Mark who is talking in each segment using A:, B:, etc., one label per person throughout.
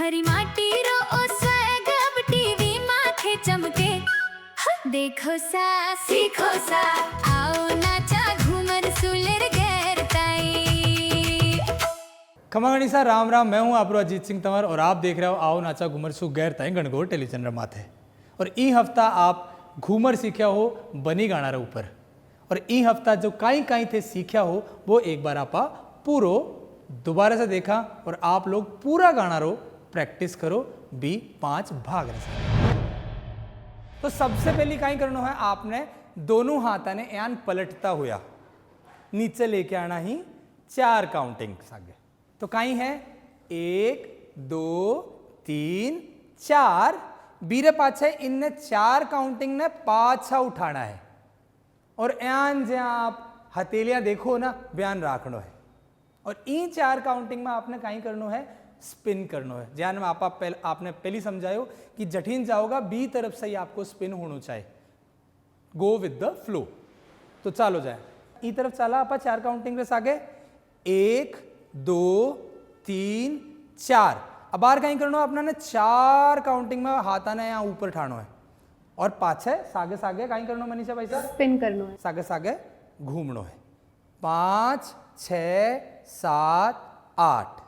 A: थारी माटी रो ओ स्वैग अब टीवी माथे चमके देखो सा सीखो सा आओ नाचा घूमर सुलेर गैरताई।
B: खमागणी सा राम राम। मैं हूं आपरो अजीत सिंह तंवर और आप देख रहे हो आओ नाचा घूमर सु गैरताई गणगौर टेलीचंद्र माथे। और ई हफ्ता आप घूमर सीख्या हो बनी गाना रे ऊपर। और ई हफ्ता जो काई काई थे सीख्या हो वो एक बार आपा पूरो दोबारा से देखा और आप लोग पूरा गाना रो प्रैक्टिस करो बी 5 भाग रहे। तो सबसे पहली काई करना है आपने दोनों हाथा ने यान पलटता हुआ नीचे लेके आना ही 4 काउंटिंग आगे। तो काई है 1 2 3 4 बीरे पाछे इनने 4 काउंटिंग ने पाछा उठाना है और यान जे आप हथेलियां देखो ना बयान राखनो है। और इन 4 काउंटिंग में आपने काई करनो है स्पिन करनो है। ध्यान में आपने पहली समझायो कि जठीन जाओगा बी तरफ से ही आपको स्पिन होना चाहिए, गो विद द फ्लो। तो चालो जाए ई तरफ चला आप 4 काउंटिंग रस आगे 1 2 3 4। अब बार कहीं करना अपना ने 4 काउंटिंग में हाथा ने यहाँ ऊपर ठानो है और पाछे सागे सागे कहीं करना मनीषा भाई साहब
C: स्पिन करना है,
B: सागे सागे घूमनो है। 5 6 7 8।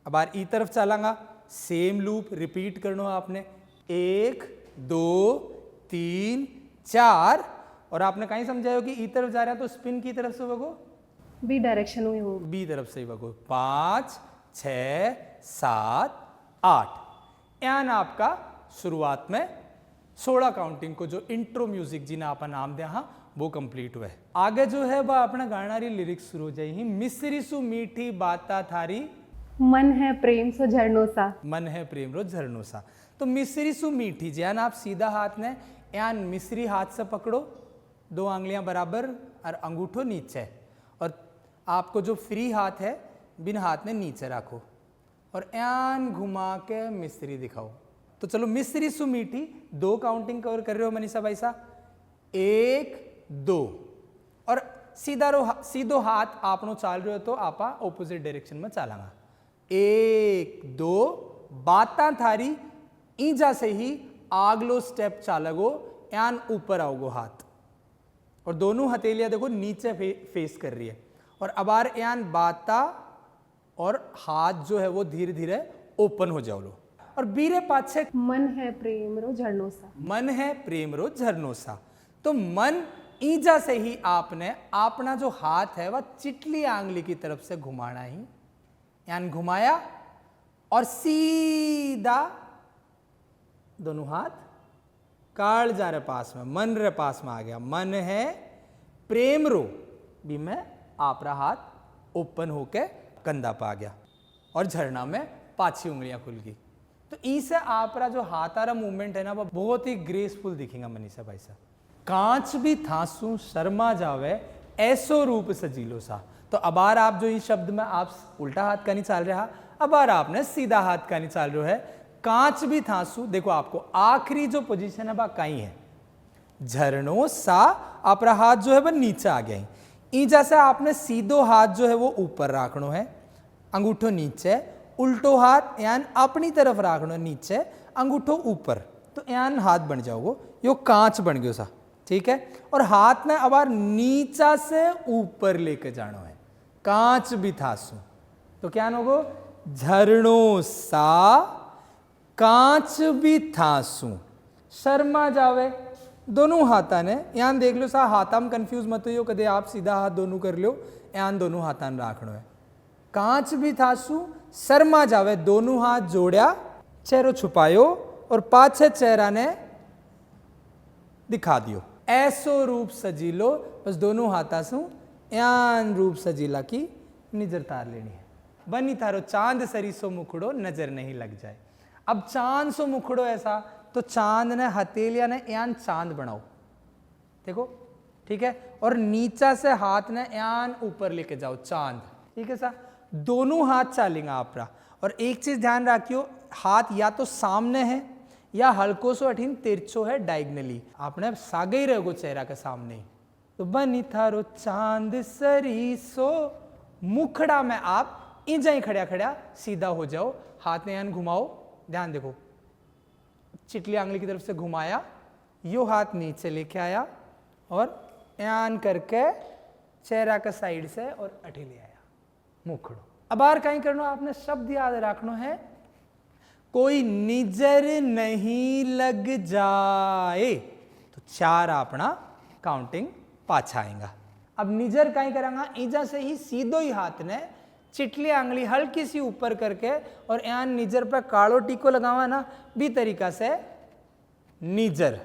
B: अब बार ई तरफ चलांगा सेम लूप रिपीट करना है आपने 1 2 3 4। और आपने कहीं समझाया कि ई तरफ जा रहा है तो स्पिन की तरफ से वगो
C: बी डायरेक्शन में हो,
B: बी तरफ से ही वगो 5 6 7 8। यान आपका शुरुआत में 16 काउंटिंग को जो इंट्रो म्यूजिक जिन्हें आपका नाम दिया हाँ वो कंप्लीट हुआ है। आगे जो है वह अपना गाना री लिरिक्स शुरू हो जाएगी। मिस्री सु मीठी बाता थारी
C: मन है प्रेम सो झरनों सा,
B: मन है प्रेम रो झरनों सा। तो मिस्री सु मीठी ज्यान आप सीधा हाथ ने यान मिस्री हाथ से पकड़ो 2 आंगलियां बराबर और अंगूठो नीचे और आपको जो फ्री हाथ है बिन हाथ ने नीचे रखो और यान घुमा के मिस्री दिखाओ। तो चलो मिस्री सु मीठी 2 काउंटिंग कवर कर रहे हो मनीषा भाई साहब 1 2 और सीधो हाथ आपनो चाल रहे हो तो आपा ऑपोजिट डायरेक्शन में चलांगा 1 2 बाता थारी ईजा से ही आगलो स्टेप चालगो यान ऊपर आओगो हाथ और दोनों हथेलियां देखो नीचे फेस कर रही है। और अबार यान बाता और हाथ जो है वो धीरे धीरे ओपन हो जाओ लो और बीरे पाछे
C: मन है प्रेम रो झरनों सा,
B: मन है प्रेम रो झरनों सा। तो मन ईजा से ही आपने अपना जो हाथ है वह चिटली आंगली की तरफ से घुमाना ही यान घुमाया और सीधा दोनों हाथ काल जा रहे पास में मन रे पास में आ गया। मन है प्रेम रो भी में आपरा हाथ ओपन होके कंधा पा गया और झरना में पाछी उंगलियां खुल गई। तो इससे आपरा जो हाथारा मूवमेंट है ना वो बहुत ही ग्रेसफुल दिखेगा मनीषा भाई साहब। कांच भी थासू शर्मा जावे ऐसो रूप सजीलो सा। तो अबार आप जो इस शब्द में आप उल्टा हाथ का नहीं चाल रहा, अबार आपने सीधा हाथ का नहीं चाल रहा है। कांच भी थासू देखो आपको आखिरी जो पोजीशन है वह कहीं है झरनों सा। आपरा हाथ जो है वह नीचे आ गया ईजा से आपने सीधो हाथ जो है वो ऊपर रखनो है, अंगूठो नीचे, उल्टो हाथ यान अपनी तरफ रखनो नीचे, अंगूठो ऊपर। तो यान हाथ बन जाओगो यो कांच बन गयो सा, ठीक है। और हाथ ने अबार नीचा से ऊपर लेके जानो है कांच भी थासू। तो क्या होगो झरनों सा कांच भी थासू शर्मा जावे। दोनों हाथा ने यान देख लो सा हाथा में कंफ्यूज मत हो कदे आप सीधा हाथ दोनों कर लो यान दोनों हाथा ने राखनो है। कांच भी थासू शर्मा जावे दोनों हाथ जोड़या चेहरो छुपायो और पाछे चेहरा ने दिखा दियो ऐसो रूप सजीलो। बस दोनों हाथा से यान रूप सजीला की नजर तार लेनी है। बनी थारो चांद सरीसो मुखड़ो नजर नहीं लग जाए। अब चांद सो मुखड़ो ऐसा तो चांद ने हथेलिया ने यान चांद बनाओ देखो, ठीक है। और नीचा से हाथ ने यान ऊपर लेके जाओ चांद, ठीक है सा। दोनों हाथ चालेंगे आपरा। और एक चीज ध्यान रखियो हाथ या तो सामने है या हल्को सो अठीन तिरछो है डायगनली, आपने सागे ही रहोगो चेहरा के सामने ही। तो बनी थारो चांद सरीसो मुखड़ा में आप इंजा ही खड़ा खड़ा सीधा हो जाओ, हाथ ने यान घुमाओ, ध्यान देखो, चिटली आंगली की तरफ से घुमाया, यो हाथ नीचे लेके आया और यान करके चेहरा का साइड से और अठी ले आया, मुखड़ो। अब बार कहीं करना, आपने शब्द याद रखना है, कोई निजर नहीं लग जाए, तो 4 अपना काउंटिंग पाछा आएगा। अब निजर कहीं करांगा, ईजा से ही सीधो ही हाथ ने चिटली आंगली हल्की सी ऊपर करके और यहाँ निजर पर कालो टीको लगावा ना, भी तरीका से निजर।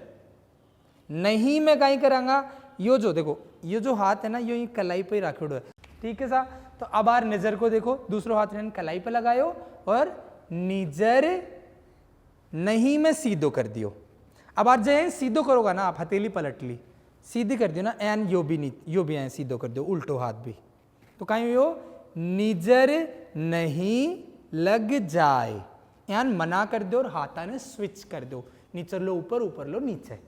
B: नहीं मैं कहीं करांगा, यो जो देखो, ये जो हाथ है ना, यो ही कलाई पे ही रखो है, ठीक है सा। तो अब बार निजर को देखो, दूसरो हाथ ने कलाई पे लगायो और निजर नहीं में सीधो कर दियो। अब आज जैसे सीधो करोगा ना, आप हथेली पलट ली, सीधी कर दियो ना, एन यो भी नहीं, यो भी ऐसे सीधो कर दियो, उल्टो हाथ भी, तो कहीं यो निजर नहीं लग जाए, यान मना कर दो और हाथा ने स्विच कर दो, नीचे लो ऊपर, ऊपर लो नीचे।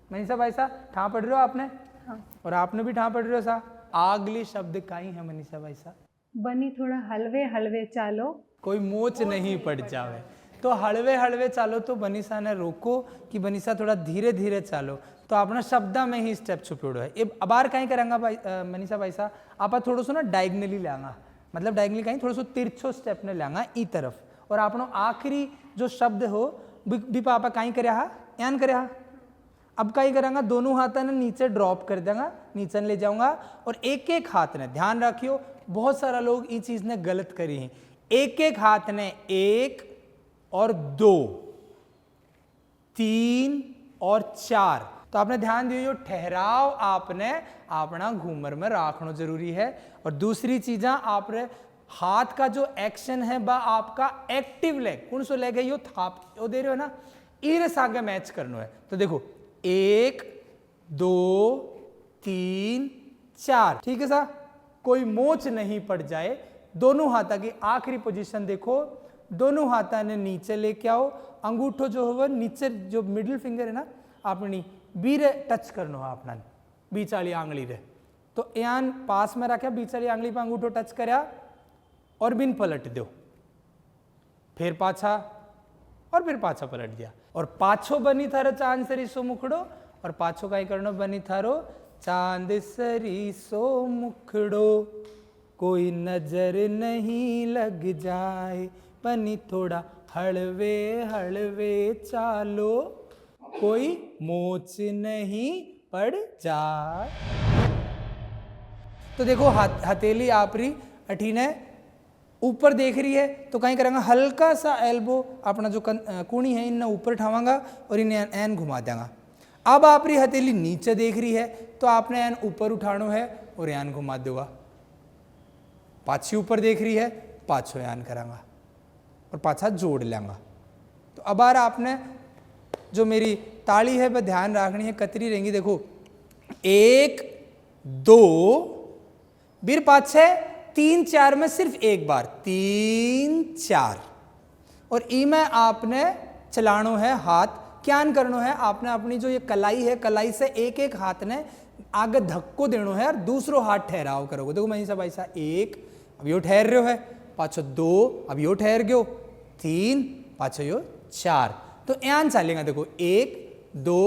B: मनीषा भाई सा ठा पढ़ रहे हो आपने?
C: हाँ।
B: और आपने भी ठा पढ़ रहे हो सा। अगली शब्द काई है मनीषा भाई सा?
C: बनी थोड़ा हलवे हलवे चालो,
B: कोई मोच नहीं पड़ जावे, तो हलवे हलवे चालो, तो बनीसा ने रोको कि बनीसा थोड़ा धीरे धीरे चालो, तो अपना शब्दा में ही स्टेप छुपेड़ो है। ये अबार कहीं करेंगा भाई मनीषा भाई सा, आप थोड़ा सो ना डायगनली लेंगा, मतलब डायगनली कहीं थोड़ा सो तिरछो स्टेप ने लेंगा ई तरफ, और आपनो आखिरी जो शब्द हो भी पापा कहीं करे हा, यान करे हा। अब कहीं करेंगा, दोनों हाथों ने नीचे ड्रॉप कर देंगे, नीचे ले जाऊंगा, और एक एक हाथ ने, ध्यान रखियो बहुत सारा लोग ये चीज ने गलत करी है, एक एक हाथ ने 1 और 2, 3 और 4, तो आपने ध्यान दियो, ठहराव आपने अपना घूमर में रखना जरूरी है। और दूसरी चीजा, आपने हाथ का जो एक्शन है बा आपका एक्टिव लेग, कौन सो लेग है, यो थाप यो दे रहे हो ना, इरे सागे मैच करना है। तो देखो 1 2 3 4, ठीक है सा, कोई मोच नहीं पड़ जाए। दोनों हाथा की आखिरी पोजीशन देखो, दोनों हाथा ने नीचे लेके आओ, अंगूठो जो है वो नीचे, जो मिडिल फिंगर है ना अपनी बीरे टच करना है अपना बीच वाली आंगली रे, तो यान पास में रखा, बीच वाली आंगली पर अंगूठो टच करया और बिन पलट दो, फिर पाछा और फिर पाछा पलट दिया, और पाछो बनी थारो चांद सरी सो मुखड़ो, और पाछो काई करनो बनी थारो चांद सरी सो मुखड़ो, कोई नजर नहीं लग जाए, बनी थोड़ा हलवे हलवे चालो, कोई मोच नहीं पड़ जाए। तो देखो हथेली आपरी अठी ने ऊपर देख रही है, तो कहीं करेंगे हल्का सा एल्बो अपना जो कूणी है इन्हें ऊपर उठावांगा और इन्हें एन घुमा देंगा। अब आपरी हथेली नीचे देख रही है, तो आपने एन ऊपर उठाना है और यान घुमा दूंगा। पाछी ऊपर देख रही है, पाछो यान करांगा और पाछा जोड़ लेंगा। तो अब बार आपने जो मेरी ताली है वह ध्यान रखनी है, कतरी रहेंगी, देखो 1 2 फिर पाछे 3 4 में सिर्फ एक बार 3 4, और ई में आपने चलानो है हाथ, क्या करनो है, आपने अपनी जो ये कलाई है, कलाई से एक एक हाथ ने आगे धक्को देनो है और दूसरो हाथ ठहराव करोगे। देखो मैं सब ऐसा 1, अब यो ठहर रहे हो है, पाछो 2, अब यो ठहर गयो 3, पाछो यो 4, तो यान चलेगा। देखो 1 2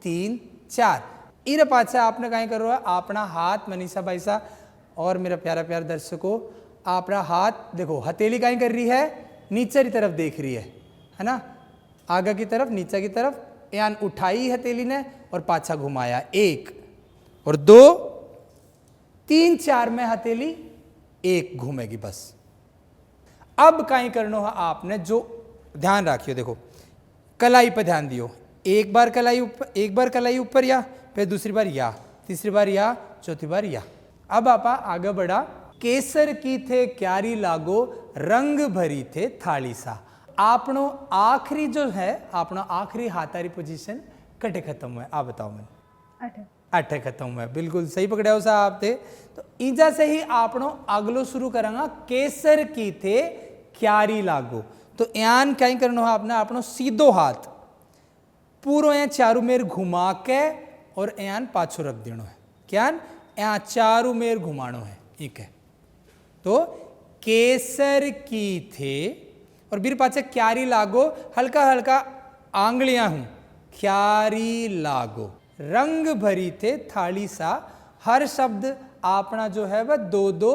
B: 3 4, इरे पाछे आपने कहीं करो है, अपना हाथ मनीषा भाई सा और मेरा प्यारा प्यार दर्शकों, अपना हाथ देखो, हथेली कहीं कर रही है, नीचे की तरफ देख रही है ना, आगे की तरफ नीचे की तरफ, यान उठाई हथेली ने और पाछा घुमाया 1 और 2 3 4 में हथेली 1 घूमेगी बस। अब कहीं करना है आपने, जो ध्यान रखियो, देखो कलाई पर ध्यान दियो, एक बार कलाई ऊपर या, फिर दूसरी बार या, तीसरी बार या, चौथी बार या। अब आपा आगे बढ़ा, केसर की थे क्यारी लागो, रंग भरी थे थाली सा। आपनो आखिरी जो है, आपनो आखिरी हाथारी पोजीशन कटे खत्म हुआ, आप बताओ मैंने 8 खत्म हुआ, बिल्कुल सही पकड़े हो साहब थे। तो ईजा से ही आपनो अगलो शुरू करेंगे, केसर की थे क्यारी लागो, तो यान कहीं करना है आपने, आपनो सीधो हाथ पूरो यहाँ चारू मेर घुमा के और यान पाछो रख देनो है, क्या यहाँ चारू मेर घुमानो है, ठीक है। तो केसर की थे, और बीर पाचे क्यारी लागो, हल्का हल्का आंगलियां हूं, क्यारी लागो। रंग भरी थे थाली सा, हर शब्द अपना जो है वह दो दो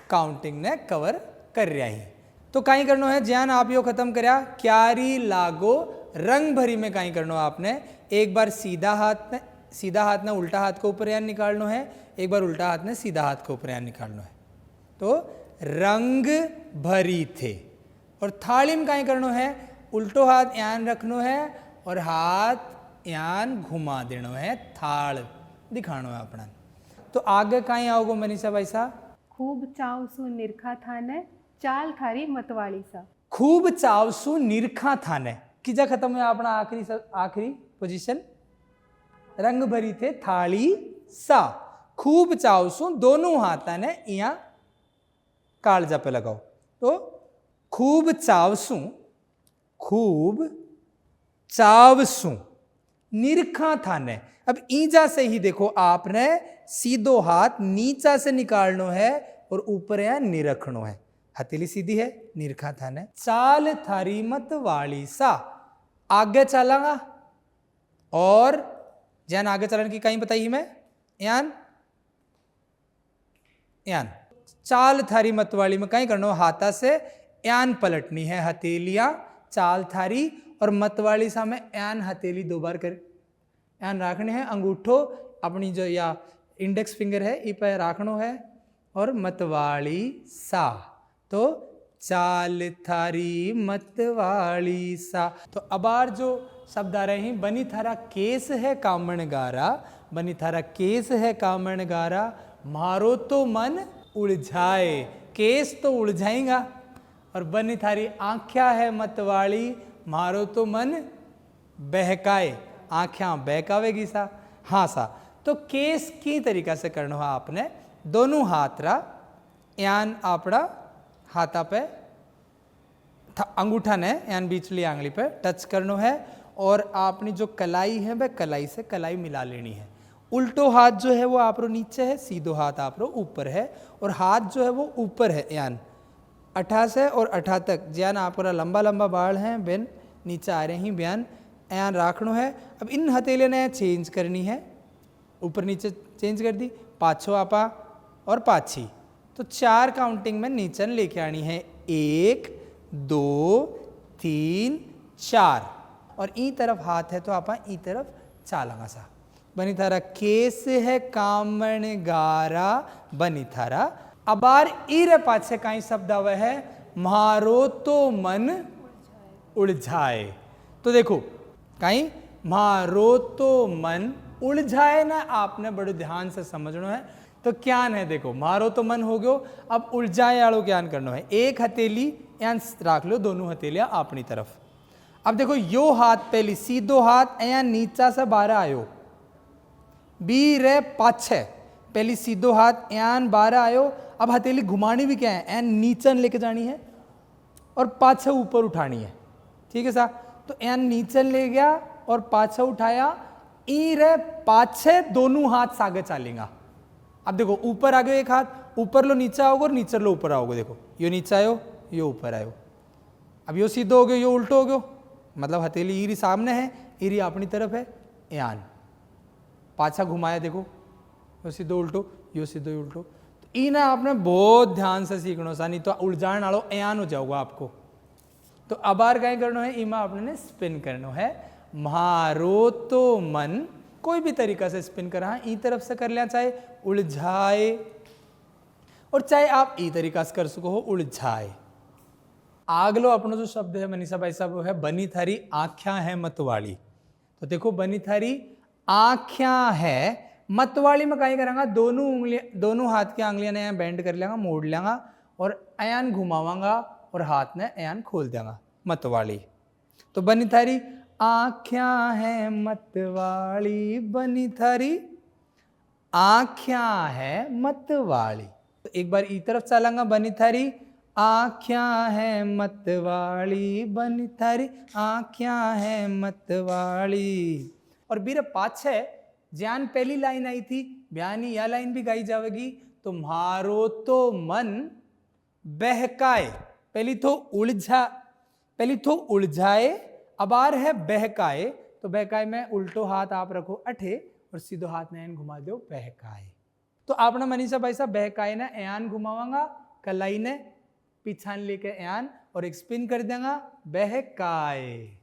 B: काउंटिंग ने कवर कर रहा है। तो कहीं करना है ज्ञान आप यो खत्म करया, क्यारी लागो रंग भरी में कहीं करना आपने, एक बार सीधा हाथ ने उल्टा हाथ को ऊपर यान निकालना है, एक बार उल्टा हाथ ने सीधा हाथ को ऊपर यान निकालना है। तो रंग भरी थे, और थाली में कहीं करना है, उल्टो हाथ यान रखना है और हाथ यान घुमा देना है, थाल दिखाना है अपना। तो आगे कहीं आओगे मनीषा भाई साहब?
C: खूब चावसु निरखा थाने, चाल थारी मतवाली सा।
B: खूब चावसु निरखा थाने, किजा खत्म है अपना आखिरी पोजीशन, रंग भरी थे थाली सा। खूब चावसु दोनों हाथा ने यहाँ कालजा पे लगाओ। तो खूब चावसु निरखा थाने। अब ईजा से ही देखो आपने सीधो हाथ नीचा से निकालनो है और ऊपर या निरखनो है, हथेली सीधी है, निरखा थाने। चाल थारी मत वाली सा, आगे चलांगा, और जैन आगे चलने की कहीं बताई मैं, यान चाल थारी मतवाली में कहीं करना, हाथा से यान पलटनी है, हथेलियां चाल थारी, और मतवाली सा में यान हथेली दो बार कर यान रखने है, अंगूठो अपनी जो या इंडेक्स फिंगर है ये पे रखनो है, और मतवाली सा। तो चाल थारी मतवाली सा। तो अबार जो शब्द आ रहे हैं, बनी थारा केस है कामण गारा, बनी थारा केस है कामण गारा, मारो तो मन उलझाए, केस तो उलझाएगा, और बनी थारी आंख्या है मतवाली, मारो तो मन बहकाए, आंख्या बहकावेगी सा। हाँ सा। तो केस की तरीका से करना है आपने, दोनों हाथ रा यान आपड़ा हाथा पे अंगूठा ने यान बीचली आंगली पे टच करना है, और आपनी जो कलाई है वह कलाई से कलाई मिला लेनी है। उल्टो हाथ जो है वो आपरो नीचे है, सीधो हाथ आपरो ऊपर है, और हाथ जो है वो ऊपर है, यान अठा से और अठा तक ज्यान आपरा लंबा लंबा बाल हैं बेन नीचे आ रहे हैं, बयान यान राखनो है। अब इन हथेलियों ने चेंज करनी है, ऊपर नीचे चेंज कर दी, पाछो आपा और पाछी। तो 4 काउंटिंग में नीचे लेके आनी है, 1 2 3 4, और ई तरफ हाथ है तो आपा ई तरफ चालांगा सा। बनी थारा केस है कामण गारा, बनी थारा। अबार ईरे पाछे काई शब्द आवे है, मारो तो मन उलझाए। तो देखो काई मारो तो मन उलझाए ना, आपने बड़े ध्यान से समझना है। तो क्या है, देखो मारो तो मन हो गयो, अब उलझाए आड़ो क्या करना है, एक हथेली यहाँ रख लो, दोनों हथेलियां अपनी तरफ। अब देखो यो हाथ पहली सीधो हाथ यहाँ नीचा से बारह आयो, बी रे पाछे पहली सीधो हाथ यहाँ बारह आयो। अब हथेली घुमानी भी क्या है, एन नीचे लेके जानी है और पाछे ऊपर उठानी है, ठीक है सा। तो एन नीचे ले गया और पाछे उठाया, ई रे पाछे दोनों हाथ सागे चालेगा। अब देखो ऊपर आ गयो एक हाथ, ऊपर लो नीचे आओगे और नीचे लो ऊपर आओगे। देखो यो नीचे आयो, यो ऊपर आयो। अब यो सीधो हो गयो, यो उल्टो हो गयो, मतलब हथेली ईरी सामने है, ईरी अपनी तरफ है, यान पाछा घुमाया, देखो यो सीधो उल्टो, यो सीधो उल्टो। तो ई ना आपने बहुत ध्यान से सीखना सा, नहीं तो उलझाण आलो यान हो जाओगा आपको। तो अबार क्या करना है, इमा आपने स्पिन करना है, मारो तो मन, कोई भी तरीका से स्पिन करा, ई तरफ से कर लिया, चाहे उलझाए और चाहे आप ई तरीका से कर सको हो उलझाए। आगलो अपनो जो शब्द है मनीषा भाई साहब, वो है बनी थारी आँख्या है मतवाली। तो देखो बनी थारी आँख्या है मतवाली में कहीं करांगा, दोनों उंगलियां, दोनों हाथ की आंगलियां ने बैंड कर लेंगा, मोड़ लेंगा और अयान घुमावांगा और हाथ ने अयान खोल देंगा, मतवाली। तो बनी थारी आँख्या है मतवाली, बनी थारी आँख्या है मतवाली। तो एक बार ई तरफ चलांगा, बनी थारी आँख्या है मतवाली, बनी थारी आँख्या है मतवाली। और बीरे पाछे ज्ञान पहली लाइन आई थी, बयानी या लाइन भी गाई जाएगी। तो मारो तो मन बहकाए, पहली तो उलझाए, अब आ है बहकाए, तो बहकाए में उल्टो हाथ आप रखो अठे और सीधो हाथ ने घुमा दो बहकाए। तो आपने मनीषा भाई साहब बहकाए ने एन घुमावांगा, कलाई ने पीछान लेके एन और एक स्पिन कर देगा बहकाए।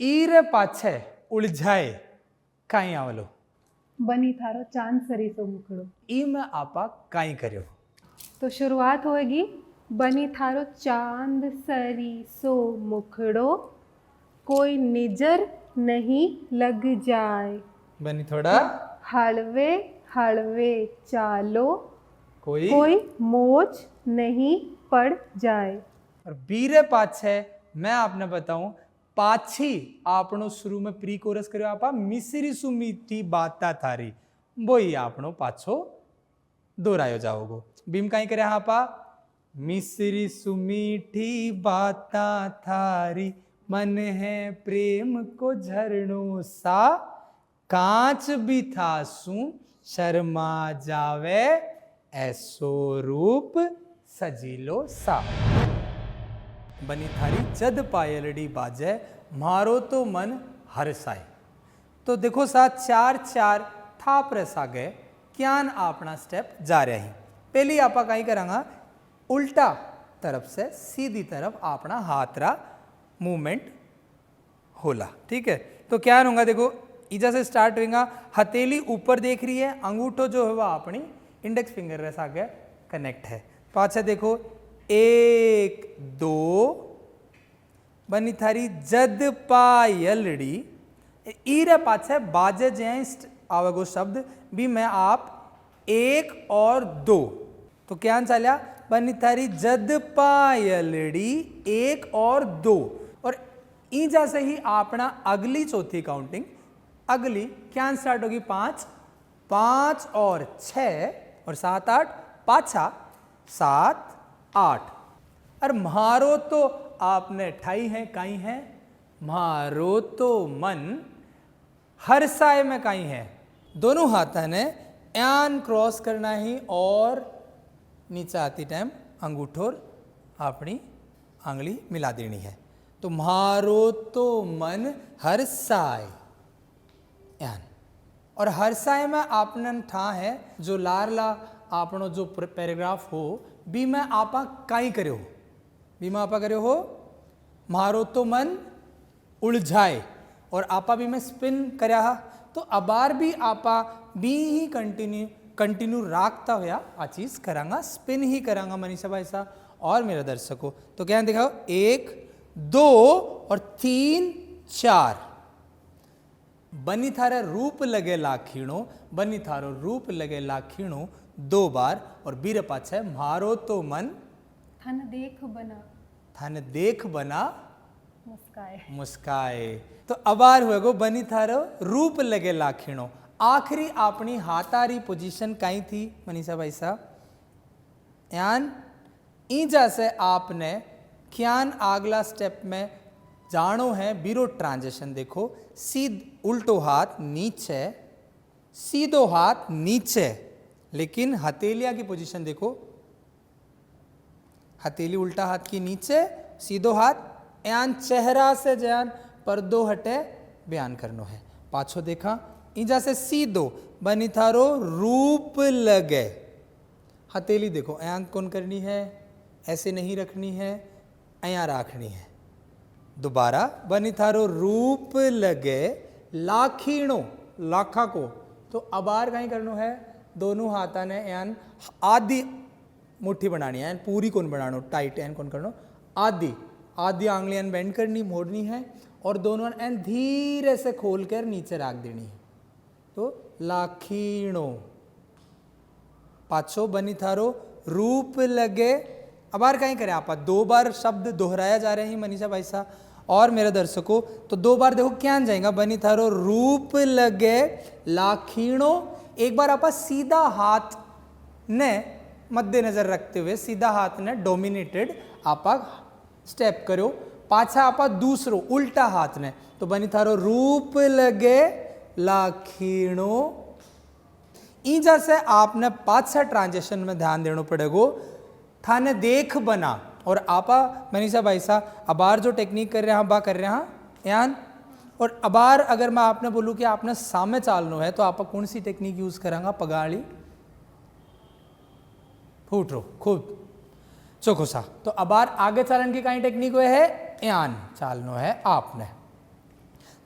B: ईरे पाछे उलझाए काई आवलो,
C: बनी थारो चांद सरी सो मुखड़ो।
B: ई में आपा काई करो।
C: तो शुरुआत होएगी बनी थारो चांद सरी सो मुखड़ो, कोई निजर नहीं लग जाए।
B: बनी थोड़ा
C: हलवे हलवे चालो,
B: कोई
C: मोच नहीं पड़ जाए।
B: और बीरे पाछे मैं आपने बताऊं, पाछी आपनो शुरू में प्री कोरस करो आपा मिसरी सु मीठी बाता थारी, वो ही आपनो पाछो दोहरायो जाओगो। बीम काई करे आपा मिसरी सु मीठी बाता थारी, मन है प्रेम को झरनो सा, कांच भी था सू शर्मा जावे, ऐसो रूप सजीलो सा। बनी थारी जद पायलड़ी बाजे, मारो तो मन हरसाए। तो देखो साथ 4-4 थाप रसा गए, क्यान अपना स्टेप जा रहे हैं। पहली आपा कहीं करांगा उल्टा तरफ से सीधी तरफ अपना हाथ रा मूवमेंट होला, ठीक है। तो क्या होगा देखो, इजा से स्टार्ट होगा, हथेली ऊपर देख रही है, अंगूठो जो है वह अपनी इंडेक्स फिंगर रे सागे कनेक्ट है। पाछे देखो 1 2, बनी थारी जद पायलड़ी, ईरे पाछे बाजे जैं आवेगो शब्द भी मैं आप 1 और 2, तो क्या चलिया बनी थारी जद पायलड़ी 1 और 2, और ईजा से ही अपना अगली चौथी काउंटिंग, अगली क्या स्टार्ट होगी 5 5 और 6 और 7 8, पाछा 7 8। और मारो तो आपने ठाई है, काई है मारो तो मन, हरसाए में काई है, दोनों हाथा ने यान क्रॉस करना ही और नीचे आती टाइम अंगूठोर अपनी आंगली मिला देनी है। तो मारो तो मन हरसाए यान, और हरसाए में आपने ठा है जो लारला आपनो जो पैराग्राफ हो बी में आपा काई करे हो, बी में आपा करे हो मारो तो मन उलझाए, और आपा भी में स्पिन करया, तो अबार भी आपा बी ही कंटिन्यू राखता हुआ आ चीज करांगा, स्पिन ही करांगा मनीषा भाई साहब और मेरे दर्शकों। तो क्या दिखाओ 1 2 और 3 4, बनी थारे रूप लगे लाखीणो, बनी थारो रूप लगे लाखीणो 2 बार, और बीरे पाछे मारो तो मन
C: थन देख बना,
B: थाने देख बना
C: मुस्काए।
B: मुस्काए। तो अबार हुएगो बनी थारो रूप लगे लाखीणो। आखिरी अपनी हाथारी पोजीशन काई थी मनीषा भाई साहब, यान ईजा से आपने क्यान अगला स्टेप में जानो है बीरो ट्रांजिशन। देखो उल्टो हाथ नीचे, सीधो हाथ नीचे, लेकिन हथेलिया की पोजीशन देखो, हथेली उल्टा हाथ की नीचे, सीधो हाथ, यान चेहरा से जयान पर्दो हटे बयान करनो है। पाछो देखा ईजा से सीधो बनी थारो रूप लगे, हथेली देखो यान कौन करनी है, ऐसे नहीं रखनी है, अया रखनी है। दोबारा बनी थारो रूप लगे लाखीणो, लाखा को, तो अबार कहीं करनो है, दोनों हाथा ने यान आधी मुट्ठी बनानी है, पूरी कौन बनानो, टाइट एन कौन करनो, आधी आधी आंगलियां बेंड करनी, मोड़नी है, और दोनों एन धीरे से खोल कर नीचे रख देनी है। तो लाखीणो। पाछो बनी थारो रूप लगे, अबार कहीं करें आप 2 बार शब्द दोहराया जा रहे हैं मनीषा भाई साहब और मेरे दर्शकों। तो 2 बार देखो क्या जाएगा, बनी थारो रूप लगे लाखीणो। एक बार आप सीधा हाथ ने मद्देनजर रखते हुए सीधा हाथ ने डोमिनेटेड आप स्टेप करो, पाछा आप दूसरो उल्टा हाथ ने, तो बनी थारो रूप लगे लाखीणो। ईजा से आपने पाछा ट्रांजेक्शन में ध्यान देना पड़ेगा, थाने देख बना और आपा मनीषा भाई साहब अबार जो टेक्निक कर रहे हैं बा कर रहे हैं यान। और अबार अगर मैं आपने बोलूँ कि आपने सामे चालनो है तो आप कौन सी टेक्निक यूज करांगा? पगाड़ी फूट रो खूब चोखो सा। तो अबार आगे चालन की कई टेक्निक हुए है यान चालनो है आपने।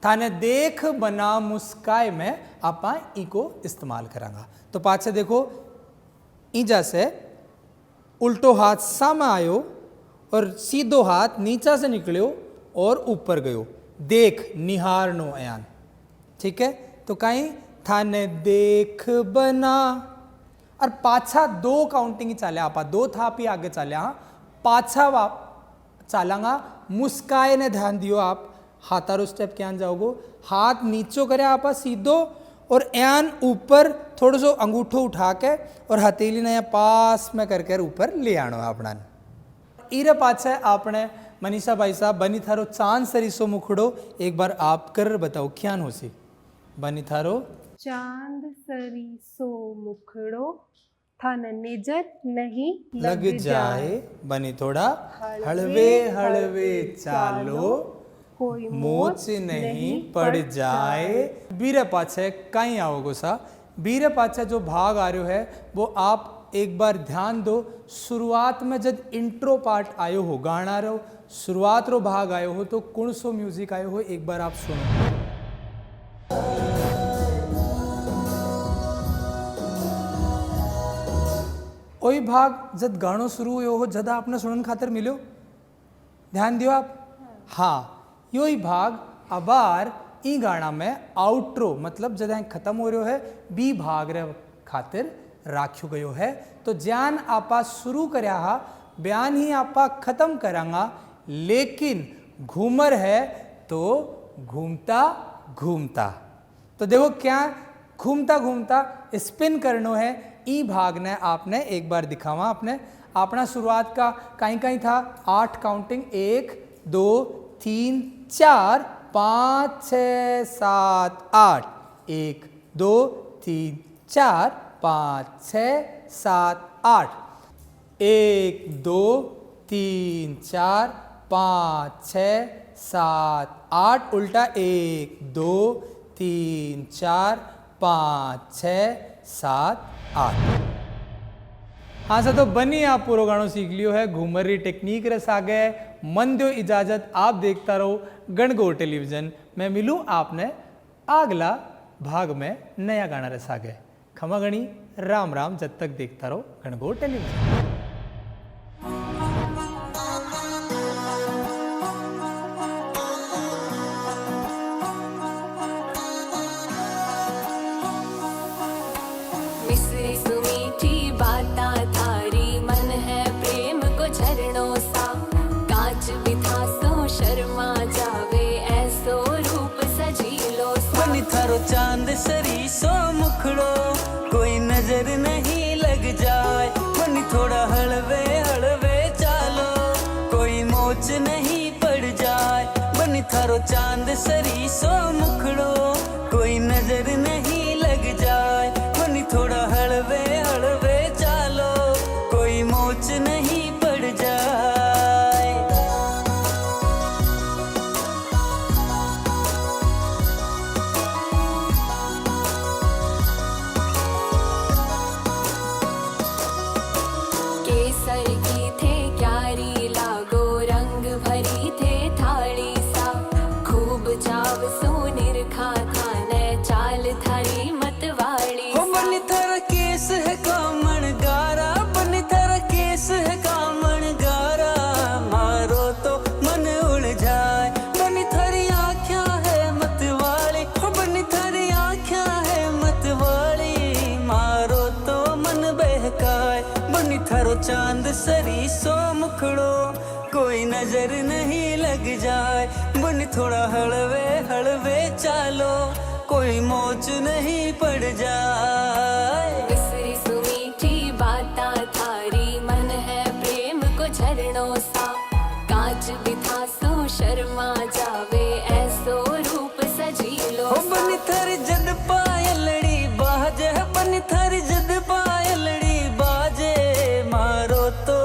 B: थाने देख बना मुस्काए में आपा ई को इस्तेमाल करांगा। तो पाछे देखो ईजा से उल्टो हाथ सामे आयो और सीधो हाथ नीचा से निकलियो और ऊपर गयो। देख निहारनो यान, ठीक है। तो कहीं थाने देख बना और पाछा दो काउंटिंग ही चाले आपा, दो था भी आगे चाले हाँ पाछा चालांगा मुस्काए ने ध्यान दियो आप। हाथारो स्टेप क्या जाओगो, हाथ नीचो करे आपा सीधो और यान ऊपर थोड़ा सो अंगूठो उठा के और हथेली ने पास में करके ऊपर ले आनो अपना। इरे पाछे आपने मनीषा भाई साहब बनी थारो चांद सरीसो मुखड़ो एक बार आप कर बताओ क्या होसी? बनी थारो
C: चांद सरीसो मुखड़ो थान नजर नहीं
B: लग जाए। बनी थोड़ा हलवे हलवे चालो
C: कोई
B: मोच नहीं पड़ जाए। बीरे पाछे कहीं आओगो सा, बीरे पाछे जो भाग आ रहे है वो आप एक बार ध्यान दो। शुरुआत में जब इंट्रो पार्ट आयो हो गाना रो शुरुआत रो भाग आयो हो तो कौन सो म्यूजिक आयो हो एक बार आप सुनो। वही भाग जब गानो शुरू हुयो हो जदा आपने सुनन खातर मिलो, ध्यान दियो आप। हाँ योही भाग अबार ई गाना में आउट्रो मतलब जदा खत्म हो रहो है बी भाग रे खातिर राख्यो गयो है। तो ज्ञान आपा शुरू करया हा बयान ही आपा खत्म करांगा, लेकिन घूमर है तो घूमता घूमता। तो देखो क्या घूमता घूमता स्पिन करनो है। ई भाग ने आपने एक बार दिखावा आपने अपना शुरुआत का कहीं कहीं था 8 काउंटिंग 1 2 3 4 5 6 7 8 1 2 3 4 5 6 7 8 1 2 3 4 5 6 7 8 उल्टा 1 2 3 4 5 6 7 8। हाँ सर तो बनी आप पूरा गानो सीख लियो है। घूमर री टेक्निक रस आ गए। मन दो इजाजत आप देखता रहो गणगौर टेलीविजन। मैं मिलूँ आपने अगला भाग में नया गाना रस आ गए। खमा गणी राम राम जब तक देखता रहो गणगौर टेलीविजन।
D: चांद सरीसो मुखड़ो कोई नजर नहीं लग जाए। बनी थोड़ा हलवे हलवे चालो कोई मोच नहीं पड़ जाए। बनी थारो चांद सरीसो मुखड़ो कोई नजर नहीं लग जाए। बनी थोड़ा हलवे हलवे चालो कोई मोच नहीं पड़ जाए। चांद सरीसो मुखड़ो कोई नजर नहीं लग जाए। बन थोड़ा हलवे हलवे चालो कोई मोच नहीं पड़ जाए।
E: बिसरी सुमीठी बाता थारी मन है प्रेम को झरनों सा। कांच बिथा सो शर्मा जावे ऐसो रूप सजीलो सा।
D: बन थर जद पायलड़ी बाजे बन थर जद पायलड़ी बाजे मारो तो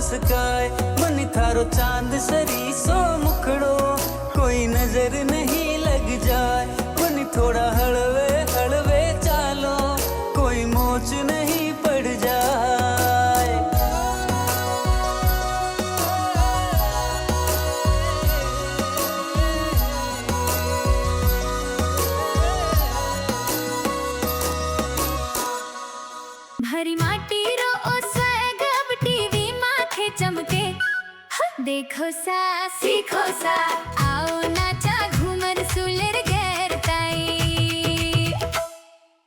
D: मुस्काए मन थारो चांद सरी सो मुखड़ो कोई नजर नहीं लग जाए मन थोड़ा हलवे हलवे चालो कोई मोच नहीं पड़ जाए
A: भरी माटी रो ओ स्वैग अब टीवी माथे चमके देखो सा सीखो सा